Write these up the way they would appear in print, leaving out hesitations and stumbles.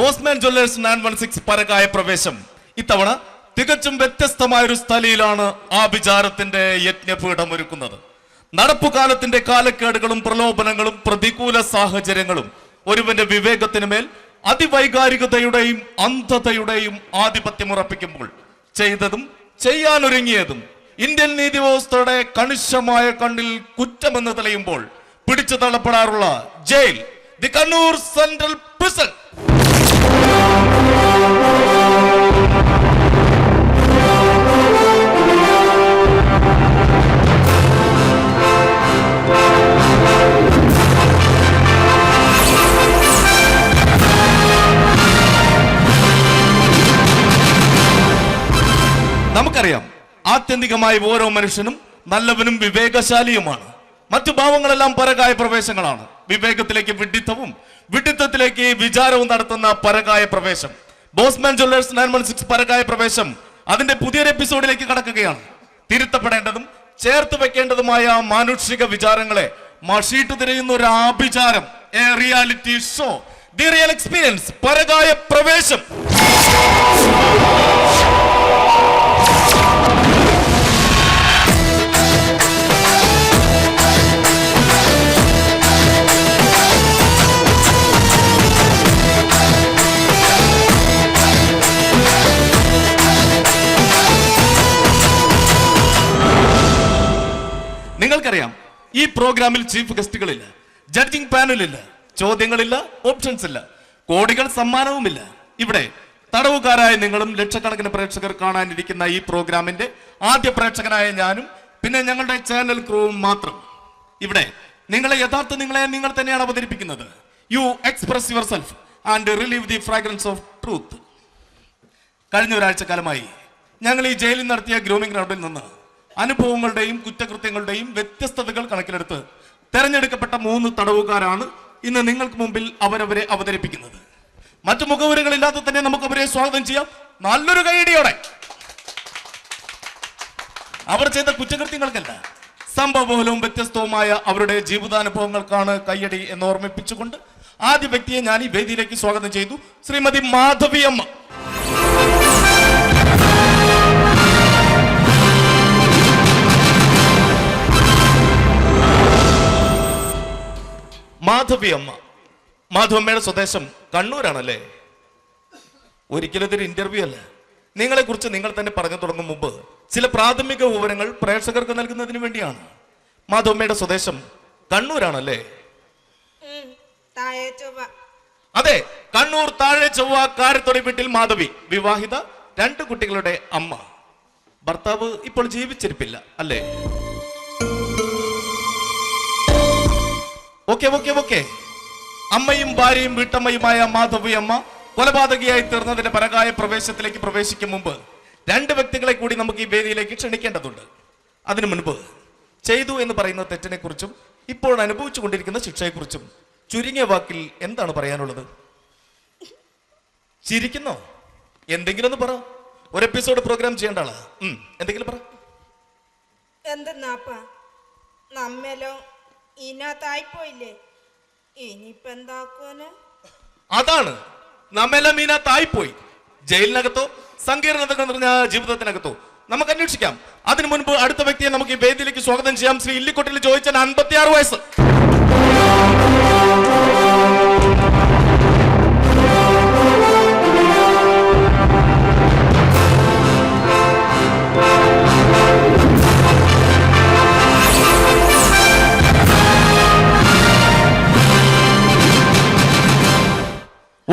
ബോസ്മാൻ Jewellers 916 പരകായ പ്രവേശം ഇത്തവണ തികച്ചും വ്യത്യസ്തമായ ഒരു സ്ഥലയിലാണ് ആഭിചാരത്തിന്റെ യജ്ഞപീഠം ഒരുക്കുന്നത്. നടപ്പുകാലത്തിന്റെ കാലക്കേടുകളും പ്രലോഭനങ്ങളും പ്രതികൂല സാഹചര്യങ്ങളും ഒരുവന്റെ വിവേകത്തിനു മേൽ അതിവൈകാരികതയുടെയും അന്ധതയുടെയും ആധിപത്യം ഉറപ്പിക്കുമ്പോൾ ചെയ്തതും ചെയ്യാനൊരുങ്ങിയതും ഇന്ത്യൻ നീതിവ്യവസ്ഥയുടെ കണിശമായ കണ്ണിൽ കുറ്റമെന്ന് തെളിയുമ്പോൾ പിടിച്ചു തള്ളപ്പെടാറുള്ള jail, the Kannur central prison. നമുക്കറിയാം, ആത്യന്തികമായി ഓരോ മനുഷ്യനും നല്ലവനും വിവേകശാലിയുമാണ്. മറ്റു ഭാവങ്ങളെല്ലാം പരകായ പ്രവേശങ്ങളാണ്. വിവേകത്തിലേക്ക് വിഡ്ഢിത്തവും വിഡ്ഢിത്തത്തിലേക്ക് വിചാരവും നടത്തുന്ന പരകായ പ്രവേശം ബോസ്മാൻ ജ്വല്ലേഴ്സ് 916 പരകായ പ്രവേശം അതിന്റെ പുതിയൊരു എപ്പിസോഡിലേക്ക് കടക്കുകയാണ്. തിരുത്തപ്പെടേണ്ടതും ചേർത്ത് വെക്കേണ്ടതുമായ മാനുഷിക വിചാരങ്ങളെ മഷീട്ട് തിരയുന്ന ഒരു ആഭിചാരം, a reality show, the real experience, പരകായ പ്രവേശം. നിങ്ങൾക്കറിയാം, ഈ പ്രോഗ്രാമിൽ ചീഫ് ഗസ്റ്റുകളില്ല, ജഡ്ജിംഗ് പാനലില്ല, ചോദ്യങ്ങളില്ല, ഓപ്ഷൻസ് ഇല്ല, കോടികൾ സമ്മാനവുമില്ല. ഇവിടെ തടവുകാരായ നിങ്ങളും ലക്ഷക്കണക്കിന് പ്രേക്ഷകർ കാണാനിരിക്കുന്ന ഈ പ്രോഗ്രാമിന്റെ ആദ്യ പ്രേക്ഷകനായ ഞാനും പിന്നെ ഞങ്ങളുടെ ചാനൽ ക്രൂവും മാത്രം. ഇവിടെ നിങ്ങളെ നിങ്ങൾ തന്നെയാണ് അവതരിപ്പിക്കുന്നത്. U express your self and relieve the fragrance of truth. കഴിഞ്ഞ ഒരാഴ്ചക്കാലമായി ഞങ്ങൾ ഈ ജയിലിൽ നടത്തിയ ഗ്രൂമിംഗ് റൗണ്ടിൽ നിന്ന് അനുഭവങ്ങളുടെയും കുറ്റകൃത്യങ്ങളുടെയും വ്യത്യസ്തതകൾ കണക്കിലെടുത്ത് തെരഞ്ഞെടുക്കപ്പെട്ട 3 തടവുകാരാണ് ഇന്ന് നിങ്ങൾക്ക് മുമ്പിൽ അവരവരെ അവതരിപ്പിക്കുന്നത്. മറ്റു മുഖവുരകളില്ലാതെ തന്നെ നമുക്ക് അവരെ സ്വാഗതം ചെയ്യാം നല്ലൊരു കൈയടിയോടെ. അവർ ചെയ്ത കുറ്റകൃത്യങ്ങൾക്കല്ല, സംഭവബഹുലവും വ്യത്യസ്തവുമായ അവരുടെ ജീവിതാനുഭവങ്ങൾക്കാണ് കയ്യടി എന്ന് ഓർമ്മിപ്പിച്ചുകൊണ്ട് ആദ്യ വ്യക്തിയെ ഞാൻ ഈ വേദിയിലേക്ക് സ്വാഗതം ചെയ്തു. ശ്രീമതി മാധവി അമ്മ. മാധവി അമ്മ. മാധവമ്മയുടെ സ്വദേശം കണ്ണൂരാണല്ലേ? ഒരിക്കലും ഇതൊരു ഇന്റർവ്യൂ അല്ല. നിങ്ങളെ കുറിച്ച് നിങ്ങൾ തന്നെ പറഞ്ഞു തുടങ്ങും മുമ്പ് ചില പ്രാഥമിക വിവരങ്ങൾ പ്രേക്ഷകർക്ക് നൽകുന്നതിന് വേണ്ടിയാണ്. മാധവമ്മയുടെ സ്വദേശം കണ്ണൂരാണല്ലേ? അതെ, കണ്ണൂർ താഴെ ചൊവ്വ കാരത്തൊടി വീട്ടിൽ മാധവി, വിവാഹിത, 2 കുട്ടികളുടെ അമ്മ. ഭർത്താവ് ഇപ്പോൾ ജീവിച്ചിരിപ്പില്ല അല്ലേ? ഓക്കെ. അമ്മയും ഭാര്യയും വീട്ടമ്മയുമായ മാധവി അമ്മ കൊലപാതകിയായി തീർന്നതിന്റെ പരകായ പ്രവേശത്തിലേക്ക് പ്രവേശിക്കും മുമ്പ് 2 വ്യക്തികളെ കൂടി നമുക്ക് ഈ വേദിയിലേക്ക് ക്ഷണിക്കേണ്ടതുണ്ട്. അതിനു മുൻപ് ചെയ്തു എന്ന് പറയുന്ന തെറ്റിനെ കുറിച്ചും ഇപ്പോൾ അനുഭവിച്ചു കൊണ്ടിരിക്കുന്ന ശിക്ഷയെക്കുറിച്ചും ചുരുങ്ങിയ വാക്കിൽ എന്താണ് പറയാനുള്ളത്? ചിരിക്കുന്നോ? എന്തെങ്കിലും ഒന്ന് പറ. ഒരു എപ്പിസോഡ് പ്രോഗ്രാം ചെയ്യേണ്ട ആളാ. എന്തെങ്കിലും പറ. എന്തെന്നാപ്പാ, നമ്മലോ ഇതിനകത്തായിപ്പോയില്ലേ, ഇനിയിപ്പോ എന്താക്കുവാന്? അതാണ്, നമ്മെല്ലാം ഇതിനകത്തായിപ്പോയി. ജയിലിനകത്തോ സങ്കീർണതകൾ നിറഞ്ഞ ജീവിതത്തിനകത്തോ നമുക്ക് അന്വേഷിക്കാം. അതിനു മുൻപ് അടുത്ത വ്യക്തിയെ നമുക്ക് ഈ വേദിയിലേക്ക് സ്വാഗതം ചെയ്യാം. ശ്രീ ഇല്ലിക്കൊട്ടിൽ ജോയിച്ചൻ, 56 വയസ്സ്.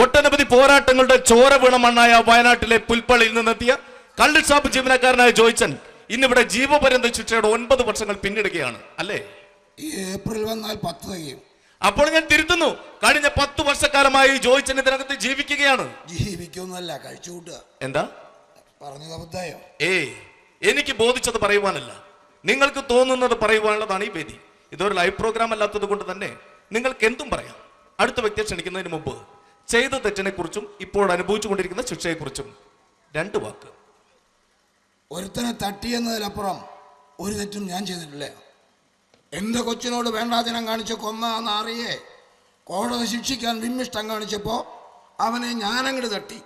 ഒട്ടനവധി പോരാട്ടങ്ങളുടെ ചോര വീണ മണ്ണായ വയനാട്ടിലെ പുൽപ്പള്ളിയിൽ നിന്നെത്തിയ കള്ള് ഷാപ്പ് ജീവനക്കാരനായ ജോയിച്ചൻ ഇന്നിവിടെ ജീവപര്യന്ത ശിക്ഷയുടെ 9 വർഷങ്ങൾ പിന്നിടുകയാണ് അല്ലേ? ഏപ്രിൽ വന്നാൽ 10 തികയും. അപ്പോൾ ഞാൻ തിരുത്തുന്നു, കഴിഞ്ഞ 10 വർഷക്കാലമായി ജോയിച്ചൻ ഇതിനകത്ത് ജീവിക്കുകയാണ്. ജീവിക്കൊന്നല്ല, കഴിച്ചുകൂട്ടുക. എന്താ പറഞ്ഞത് അബദ്ധായോ? എനിക്ക് ബോധിച്ചത് പറയുവാനല്ല, നിങ്ങൾക്ക് തോന്നുന്നത് പറയുവാനുള്ളതാണ് ഈ വേദി. ഇതൊരു ലൈവ് പ്രോഗ്രാം അല്ലാത്തത് കൊണ്ട് തന്നെ നിങ്ങൾക്ക് എന്തും പറയാം. അടുത്ത വ്യക്തിയെ ക്ഷണിക്കുന്നതിന് മുമ്പ് ചെയ്ത തെറ്റിനെ കുറിച്ചും ഇപ്പോൾ അനുഭവിച്ചു കൊണ്ടിരിക്കുന്ന ശിക്ഷയെക്കുറിച്ചും 2 വാക്ക്. ഒരുത്തനെ തട്ടിയെന്നതിലപ്പുറം ഒരു തെറ്റും ഞാൻ ചെയ്തിട്ടില്ല. എൻ്റെ കൊച്ചിനോട് വേണ്ടാതിനം കാണിച്ച് കൊന്ന നാറിയെ കോടതി ശിക്ഷിക്കാൻ വിമ്മിഷ്ടം കാണിച്ചപ്പോൾ അവനെ ഞാനങ്ങോട്ട് തട്ടി.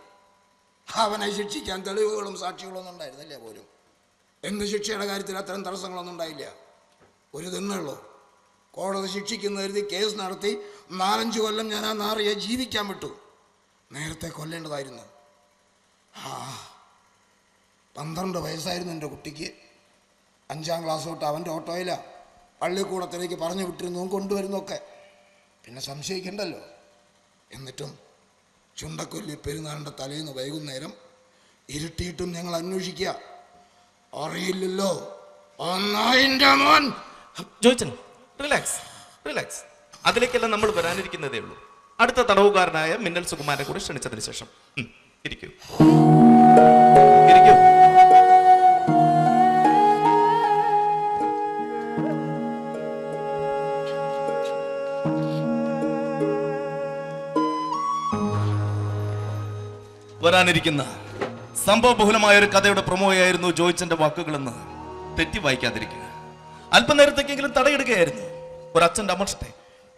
അവനെ ശിക്ഷിക്കാൻ തെളിവുകളും സാക്ഷികളൊന്നും ഉണ്ടായിരുന്നില്ല പോലും. എന്ത് ശിക്ഷയുടെ കാര്യത്തിൽ അത്തരം തടസ്സങ്ങളൊന്നും ഉണ്ടായില്ല. ഒരു തിന്നുള്ളൂ, കോടതി ശിക്ഷിക്കുന്ന കരുതി കേസ് നടത്തി 4-5 കൊല്ലം ഞാൻ ആ നാറിയെ ജീവിക്കാൻ വിട്ടു. നേരത്തെ കൊല്ലേണ്ടതായിരുന്നു. 12 വയസ്സായിരുന്നു എൻ്റെ കുട്ടിക്ക്. 5ാം ക്ലാസ് തൊട്ട് അവൻ്റെ ഓട്ടോയിലാണ് പള്ളിക്കൂടത്തിലേക്ക് പറഞ്ഞു വിട്ടിരുന്നതും കൊണ്ടുവരുന്നതൊക്കെ. പിന്നെ സംശയിക്കണ്ടല്ലോ. എന്നിട്ടും ചുണ്ടക്കൊല്ലി പെരുന്നാളിൻ്റെ തലേന്ന് വൈകുന്നേരം ഇരുട്ടിയിട്ടും ഞങ്ങൾ അന്വേഷിക്കുക. അറിയില്ലല്ലോ മോൻ. Joychan, relax relax. അതിലേക്കെല്ലാം നമ്മൾ വരാനിരിക്കുന്നതേ ഉള്ളൂ. അടുത്ത തടവുകാരനായ മിന്നൽ സുകുമാരനെ കൂടി ക്ഷണിച്ചതിന് ശേഷം ഇരിക്കൂ ഇരിക്കൂ. വരാനിരിക്കുന്ന സംഭവബഹുലമായ ഒരു കഥയുടെ പ്രൊമോയായിരുന്നു ജോയിച്ചന്റെ വാക്കുകളെന്ന് തെറ്റി വായിക്കാതിരിക്കുക. അല്പനേരത്തേക്കെങ്കിലും തടയിടുകയായിരുന്നു ഒരു അച്ഛന്റെ അമർഷത്തെ,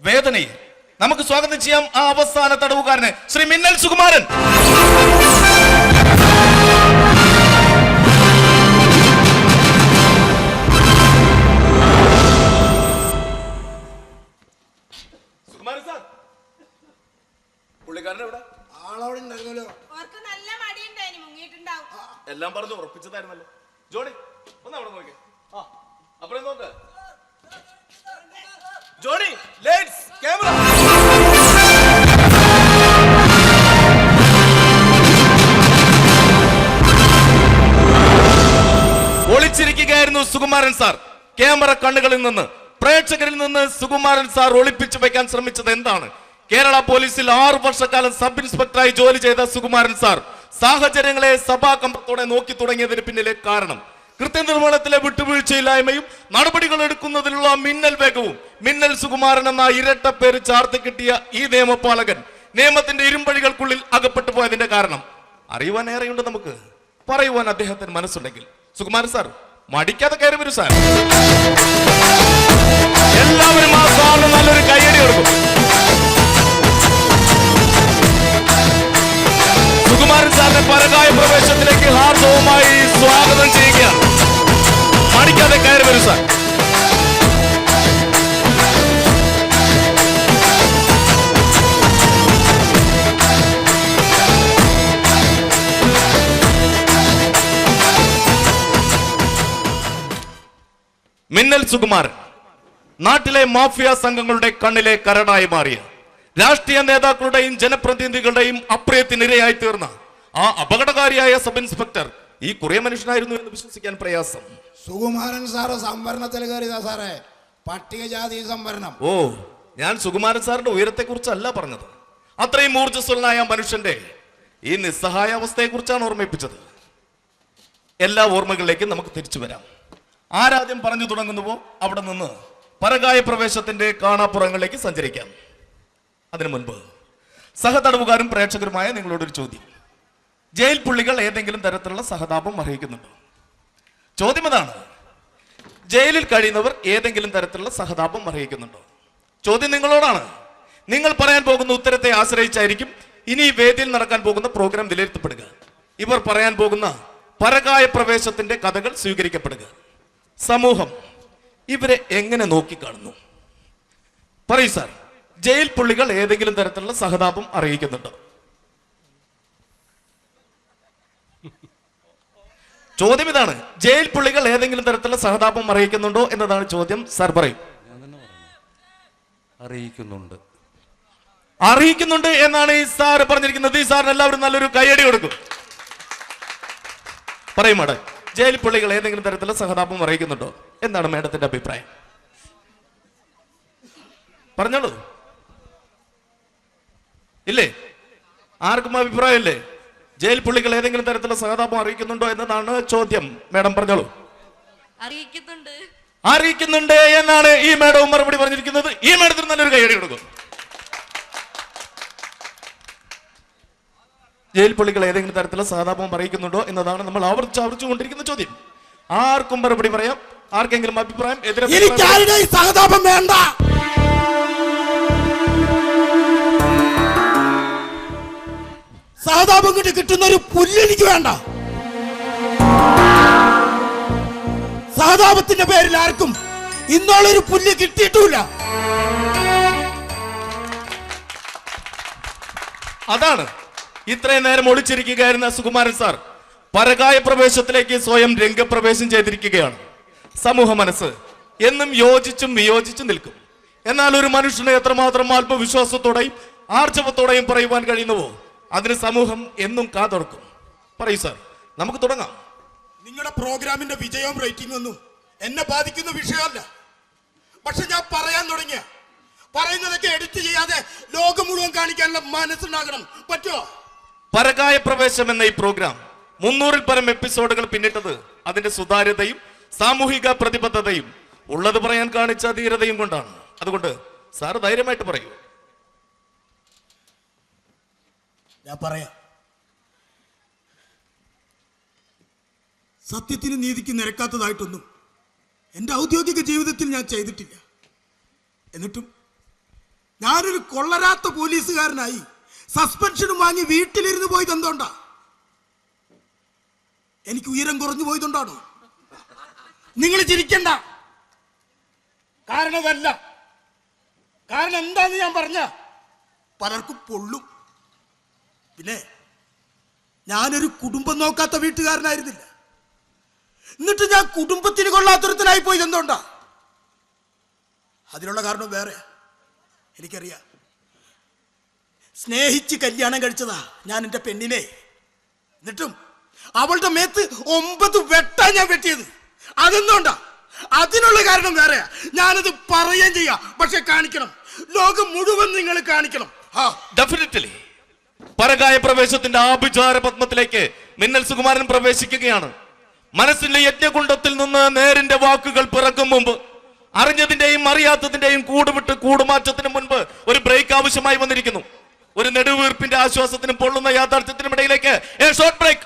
വേദനയെ. നമുക്ക് സ്വാഗതം ചെയ്യാം ആ അവസാന തടവുകാരനെ, ശ്രീ മിന്നൽ സുകുമാരൻ. സുകുമാരൻ സാർ, പുള്ളിക്കാരൻ എവിടെ? ആളവിടെ ഉണ്ടായിരുന്നല്ലോ. എല്ലാം പറഞ്ഞു ഉറപ്പിച്ചതായിരുന്നല്ലോ. ജോണി ഒന്ന് അവിടെ നോക്കി. അപ്പുറം നോക്ക്. Johnny, lights, camera. ഒളിച്ചിരിക്കുകയായിരുന്നു സുകുമാരൻ സാർ. ക്യാമറ കണ്ണുകളിൽ നിന്ന്, പ്രേക്ഷകരിൽ നിന്ന് സുകുമാരൻ സാർ ഒളിപ്പിച്ചു വെക്കാൻ ശ്രമിച്ചത് എന്താണ്? കേരള പോലീസിൽ 6 വർഷക്കാലം സബ് ഇൻസ്പെക്ടറായി ജോലി ചെയ്ത സുകുമാരൻ സാർ സാഹചര്യങ്ങളെ സഭാകമ്പത്തോടെ നോക്കി തുടങ്ങിയതിന് പിന്നിലെ കാരണം കൃത്യനിർവഹണത്തിലെ വിട്ടുവീഴ്ചയില്ലായ്മയും നടപടികൾ എടുക്കുന്നതിലുള്ള മിന്നൽ വേഗവും. മിന്നൽ സുകുമാരൻ എന്ന ഇരട്ട പേര് ചാർത്തി കിട്ടിയ ഈ നിയമപാലകൻ നിയമത്തിന്റെ ഇരുമ്പഴികൾക്കുള്ളിൽ അകപ്പെട്ടു പോയതിന്റെ കാരണം അറിയുവാൻ ഏറെയുണ്ട് നമുക്ക്. പറയുവാൻ അദ്ദേഹത്തിന് മനസ്സുണ്ടെങ്കിൽ സുകുമാരൻ സാർ മടിക്കാതെ കയറി വരൂ സാർ. എല്ലാവരും ആ സാറിന് നല്ലൊരു കയ്യടി കൊടുക്കും. സുകുമാരൻ സാറിന്റെ പരകായ പ്രവേശത്തിലേക്ക് ഹാർദവുമായി സ്വാഗതം ചെയ്യുകയാണ്. മടിക്കാതെ കയറി വരൂ സാർ. മിന്നൽ സുകുമാരൻ നാട്ടിലെ മാഫിയ സംഘങ്ങളുടെ കണ്ണിലെ കരടായി മാറിയ, രാഷ്ട്രീയ നേതാക്കളുടെയും ജനപ്രതിനിധികളുടെയും അപ്രിയത്തിനിരയായി തീർന്ന ആ അപകടകാരിയായ സബ് ഇൻസ്പെക്ടർ ഈ കുറേ മനുഷ്യനായിരുന്നു എന്ന് വിശ്വസിക്കാൻ പ്രയാസം. സുകുമാരൻ സാറ് സംവരണത്തിൽ കയറിയതാ സാറേ, പട്ടികജാതി സംവരണം. ഓ, ഞാൻ സുകുമാരൻ സാറിന്റെ ഉയരത്തെ കുറിച്ചല്ല പറഞ്ഞത്. അത്രയും ഊർജ്ജസ്വലനായ മനുഷ്യന്റെ ഈ നിസ്സഹായ അവസ്ഥയെ കുറിച്ചാണ് ഓർമ്മിപ്പിച്ചത്. എല്ലാ ഓർമ്മകളിലേക്കും നമുക്ക് തിരിച്ചു വരാം. ആരാദ്യം പറഞ്ഞു തുടങ്ങുന്നുവോ അവിടെ നിന്ന് പരകായ പ്രവേശത്തിന്റെ കാണാപ്പുറങ്ങളിലേക്ക് സഞ്ചരിക്കാം. അതിനു മുൻപ് സഹതടവുകാരും പ്രേക്ഷകരുമായ നിങ്ങളോടൊരു ചോദ്യം. ജയിൽ പുള്ളികൾ ഏതെങ്കിലും തരത്തിലുള്ള സഹതാപം അർഹിക്കുന്നുണ്ടോ? ചോദ്യം അതാണ്. ജയിലിൽ കഴിയുന്നവർ ഏതെങ്കിലും തരത്തിലുള്ള സഹതാപം അർഹിക്കുന്നുണ്ടോ? ചോദ്യം നിങ്ങളോടാണ്. നിങ്ങൾ പറയാൻ പോകുന്ന ഉത്തരത്തെ ആശ്രയിച്ചായിരിക്കും ഇനി ഈ വേദിയിൽ നടക്കാൻ പോകുന്ന പ്രോഗ്രാം വിലയിരുത്തപ്പെടുക. ഇവർ പറയാൻ പോകുന്ന പരകായ പ്രവേശത്തിന്റെ കഥകൾ സ്വീകരിക്കപ്പെടുക. സമൂഹം ഇവരെ എങ്ങനെ നോക്കിക്കാണുന്നു? പറയൂ സാർ, ജയിൽ പുള്ളികൾ ഏതെങ്കിലും തരത്തിലുള്ള സഹതാപം അറിയിക്കുന്നുണ്ടോ? ചോദ്യം ഇതാണ്. ജയിൽ പുള്ളികൾ ഏതെങ്കിലും തരത്തിലുള്ള സഹതാപം അറിയിക്കുന്നുണ്ടോ എന്നതാണ് ചോദ്യം. സാർ പറയും. അറിയിക്കുന്നുണ്ട്. അറിയിക്കുന്നുണ്ട് എന്നാണ് ഈ സാർ പറഞ്ഞിരിക്കുന്നത്. ഈ സാറിന് എല്ലാവരും നല്ലൊരു കയ്യടി കൊടുക്കും. പറയും മാഡം, ജയിൽ പുള്ളികൾ ഏതെങ്കിലും തരത്തിലുള്ള സഹതാപം അറിയിക്കുന്നുണ്ടോ? എന്താണ് മാഡത്തിന്റെ അഭിപ്രായം? പറഞ്ഞോളൂ. ഇല്ലേ? ആർക്കും അഭിപ്രായം ഇല്ലേ? ജയിൽ പുള്ളികൾ ഏതെങ്കിലും തരത്തിലുള്ള സഹതാപം അറിയിക്കുന്നുണ്ടോ എന്നതാണ് ചോദ്യം. മാഡം പറഞ്ഞോളൂ. അറിയിക്കുന്നുണ്ട്. അറിയിക്കുന്നുണ്ട് എന്നാണ് ഈ മാഡവും മറുപടി പറഞ്ഞിരിക്കുന്നത്. ഈ മാഡത്തിന് നല്ലൊരു കയ്യടി കൊടുക്കും. ജയിൽ പുള്ളികൾ ഏതെങ്കിലും തരത്തിലുള്ള സഹതാപം അറിയിക്കുന്നുണ്ടോ എന്നതാണ് നമ്മൾ ആവർത്തിച്ചുകൊണ്ടിരിക്കുന്ന ചോദ്യം. ആർക്കും മറുപടി പറയാം. ആർക്കെങ്കിലും അഭിപ്രായം എതിരെ സഹതാപം വേണ്ട. സഹതാപം കൊണ്ട് കിട്ടുന്ന ഒരു പുല്ല് എനിക്ക് വേണ്ട. സഹതാപത്തിന്റെ പേരിൽ ആർക്കും ഇന്നോളൊരു പുല്ല് കിട്ടിയിട്ടുമില്ല. അതാണ് ഇത്രയും നേരം ഒളിച്ചിരിക്കുകയായിരുന്ന സുകുമാരൻ സാർ പരകായ പ്രവേശത്തിലേക്ക് സ്വയം രംഗപ്രവേശം ചെയ്തിരിക്കുകയാണ്. സമൂഹ മനസ്സ് എന്നും യോജിച്ചും വിയോജിച്ചും നിൽക്കും. എന്നാൽ ഒരു മനുഷ്യന് എത്രമാത്രം ആത്മവിശ്വാസത്തോടെയും ആർജവത്തോടെയും പറയുവാൻ കഴിയുന്നുവോ അതിന് സമൂഹം എന്നും കാതോർക്കും. പറയൂ സാർ, നമുക്ക് തുടങ്ങാം. നിങ്ങളുടെ പ്രോഗ്രാമിന്റെ വിജയവും റേറ്റിംഗ് ഒന്നും എന്നെ ബാധിക്കുന്ന വിഷയമല്ല. പക്ഷെ ഞാൻ പറയാൻ തുടങ്ങിയ പറയുന്നതൊക്കെ എഡിറ്റ് ചെയ്യാതെ ലോകം മുഴുവൻ കാണിക്കാനുള്ള മനസ്സുണ്ടാകണം. പറ്റുമോ? പരകായ പ്രവേശം എന്ന ഈ പ്രോഗ്രാം 300-ൽ പരം എപ്പിസോഡുകൾ പിന്നിട്ടത് അതിന്റെ സുതാര്യതയും സാമൂഹിക പ്രതിബദ്ധതയും ഉള്ളത് പറയാൻ കാണിച്ച ധീരതയും കൊണ്ടാണ്. അതുകൊണ്ട് സാർ ധൈര്യമായിട്ട് പറയൂ. ഞാൻ പറയാം. സത്യത്തിന് നീതിക്ക് നിരക്കാത്തതായിട്ടൊന്നും എൻ്റെ ഔദ്യോഗിക ജീവിതത്തിൽ ഞാൻ ചെയ്തിട്ടില്ല. എന്നിട്ടും ഞാനൊരു കൊള്ളരാത്ത പോലീസുകാരനായി സസ്പെൻഷനും വാങ്ങി വീട്ടിലിരുന്ന് പോയത് എന്തുകൊണ്ടാ? എനിക്ക് ഉയരം കുറഞ്ഞു പോയതുകൊണ്ടാണോ? നിങ്ങൾ ചിരിക്കണ്ട. കാരണം അതല്ല. കാരണം എന്താന്ന് ഞാൻ പറഞ്ഞ പലർക്കും പൊള്ളും. പിന്നെ ഞാനൊരു കുടുംബം നോക്കാത്ത വീട്ടുകാരനായിരുന്നില്ല. എന്നിട്ട് ഞാൻ കുടുംബത്തിന് കൊള്ളാത്തൊരുത്തനായി പോയത് എന്തുകൊണ്ടാ? അതിനുള്ള കാരണം വേറെ. എനിക്കറിയാം. സ്നേഹിച്ച് കല്യാണം കഴിച്ചതാ ഞാൻ എൻ്റെ പെണ്ണിനെ. എന്നിട്ടും അവളുടെ മേത്ത് 9 വെട്ടാ ഞാൻ വെട്ടിയത്. അതെന്തുകൊണ്ടാ? അതിനുള്ള കാരണം വേറെയാ. ഞാനത് പറയാൻ ചെയ്യാം, പക്ഷെ കാണിക്കണം. ലോകം മുഴുവൻ നിങ്ങൾ കാണിക്കണം. ഡെഫിനറ്റ്ലി പരകായ പ്രവേശത്തിന്റെ ആഭിചാര പത്മത്തിലേക്ക് മിന്നൽ സുകുമാരൻ പ്രവേശിക്കുകയാണ്. മനസ്സിന്റെ യജ്ഞകുണ്ടത്തിൽ നിന്ന് നേരിന്റെ വാക്കുകൾ പിറക്കും മുമ്പ് അറിഞ്ഞതിന്റെയും അറിയാത്തതിന്റെയും കൂടുവിട്ട് കൂടുമാറ്റത്തിന് മുൻപ് ഒരു ബ്രേക്ക് ആവശ്യമായി വന്നിരിക്കുന്നു. ഒരു നെടുവീർപ്പിന്റെ ആശ്വാസത്തിനും പൊള്ളുന്ന യാഥാർത്ഥ്യത്തിനും ഇടയിലേക്ക് ഷോർട്ട് ബ്രേക്ക്.